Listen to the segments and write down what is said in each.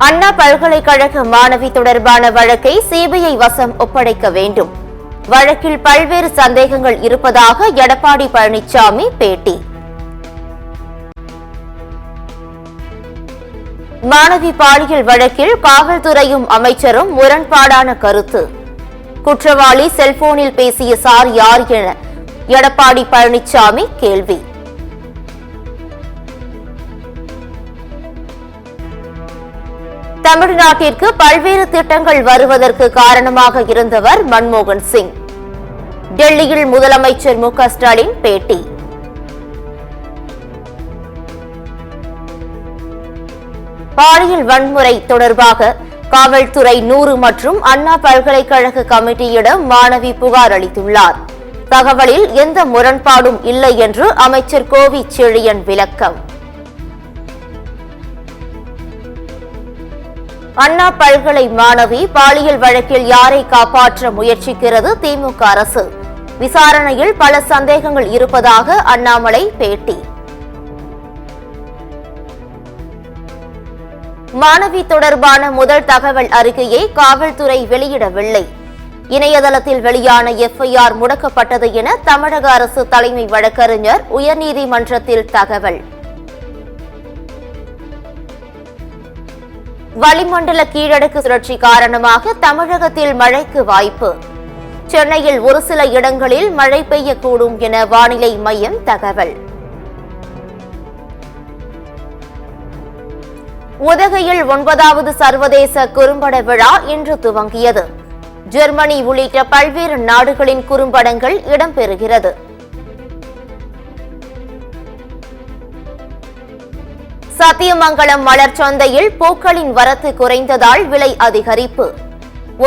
அண்ணா பல்கலைக்கழக மாணவி தொடர்பான வழக்கை சிபிஐ வசம் ஒப்படைக்க வேண்டும். வழக்கில் பல்வேறு சந்தேகங்கள் இருப்பதாக எடப்பாடி பழனிசாமி பேட்டி. மாணவி பாலியல் வழக்கில் காவல்துறையும் அமைச்சரும் முரண்பாடான கருத்து. குற்றவாளி செல்போனில் பேசிய சார் யார் என எடப்பாடி பழனிசாமி கேள்வி. தமிழ்நாட்டிற்கு பல்வேறு திட்டங்கள் வருவதற்கு காரணமாக இருந்தவர் மன்மோகன் சிங். டெல்லியில் முதலமைச்சர் மு.க. ஸ்டாலின் பேட்டி. பாலியல் வன்முறை தொடர்பாக காவல்துறை 100 மற்றும் அண்ணா பல்கலைக்கழக கமிட்டியிடம் மாணவி புகார் அளித்துள்ளார். தகவலில் எந்த முரண்பாடும் இல்லை என்று அமைச்சர் கோவி செழியன் விளக்கம். அண்ணா பல்கலை மாணவி பாலியல் வழக்கில் யாரை காப்பாற்ற முயற்சிக்கிறது திமுக அரசு? விசாரணையில் பல சந்தேகங்கள் இருப்பதாக அண்ணாமலை பேட்டி. மாணவி தொடர்பான முதல் தகவல் அறிக்கையை காவல்துறை வெளியிடவில்லை. இணையதளத்தில் வெளியான எஃப்ஐஆர் முடக்கப்பட்டது என தமிழக அரசு தலைமை வழக்கறிஞர் உயர்நீதிமன்றத்தில் தகவல். வளிமண்டல கீழடுக்கு சுழற்சி காரணமாக தமிழகத்தில் மழைக்கு வாய்ப்பு. சென்னையில் ஒரு சில இடங்களில் மழை பெய்யக்கூடும் என வானிலை மையம் தகவல். உதகையில் 9வது சர்வதேச குறும்பட விழா இன்று துவங்கியது. ஜெர்மனி உள்ளிட்ட பல்வேறு நாடுகளின் குறும்படங்கள் இடம்பெறுகிறது. சத்தியமங்கலம் மலர் சந்தையில் பூக்களின் வரத்து குறைந்ததால் விலை அதிகரிப்பு.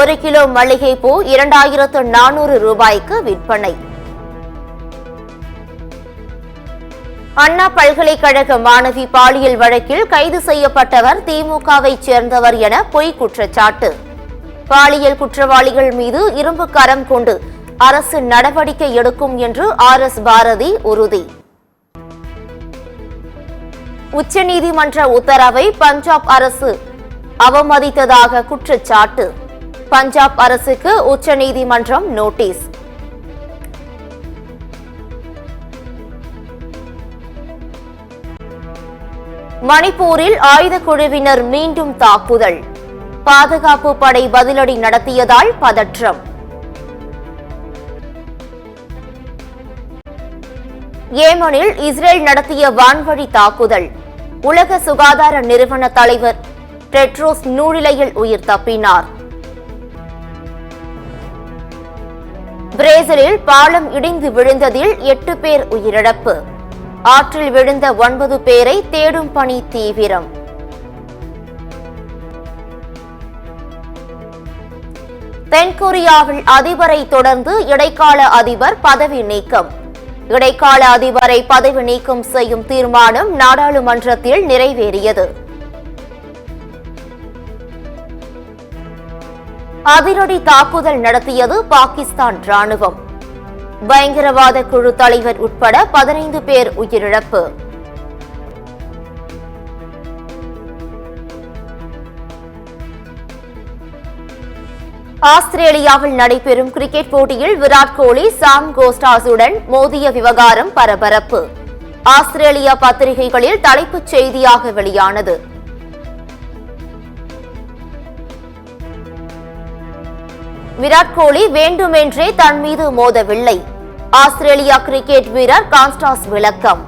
1 கிலோ மல்லிகைப்பூ 2400 ரூபாய்க்கு விற்பனை. அண்ணா பல்கலைக்கழக மாணவி பாலியல் வழக்கில் கைது செய்யப்பட்டவர் திமுகவை சேர்ந்தவர் என பொய் குற்றச்சாட்டு. பாலியல் குற்றவாளிகள் மீது இரும்பு கரம் கொண்டு அரசு நடவடிக்கை எடுக்கும் என்று RS பாரதி உறுதி. உச்சநீதிமன்ற உத்தரவை பஞ்சாப் அரசு அவமதித்ததாக குற்றச்சாட்டு. பஞ்சாப் அரசுக்கு உச்சநீதிமன்றம் நோட்டீஸ். மணிப்பூரில் ஆயுத குழுவினர் மீண்டும் தாக்குதல். பாதுகாப்பு படை பதிலடி நடத்தியதால் பதற்றம். ஏமனில் இஸ்ரேல் நடத்திய வான்வழி தாக்குதல். உலக சுகாதார நிறுவன தலைவர் டெட்ரோஸ் நூலிலையில் உயிர் தப்பினார். பிரேசிலில் பாலம் இடிந்து விழுந்ததில் 8 பேர் உயிரிழப்பு. ஆற்றில் விழுந்த 9 பேரை தேடும் பணி தீவிரம். தென்கொரியாவில் அதிபரை தொடர்ந்து இடைக்கால அதிபர் பதவி நீக்கம். இடைக்கால அதிபரை பதவி நீக்கம் செய்யும் தீர்மானம் நாடாளுமன்றத்தில் நிறைவேறியது. அதிரடி தாக்குதல் நடத்தியது பாகிஸ்தான் ராணுவம். பயங்கரவாத குழு தலைவர் உட்பட 15 பேர் உயிரிழப்பு. ஆஸ்திரேலியாவில் நடைபெறும் கிரிக்கெட் போட்டியில் விராட் கோலி சாம் கோஸ்டாஸுடன் மோதிய விவகாரம் பரபரப்பு. ஆஸ்திரேலியா பத்திரிகைகளில் தலைப்புச் செய்தியாக வெளியானது. விராட் கோலி வேண்டுமென்றே தன் மீது மோதவில்லை. ஆஸ்திரேலியா கிரிக்கெட் வீரர் கான்ஸ்டாஸ் விளக்கம்.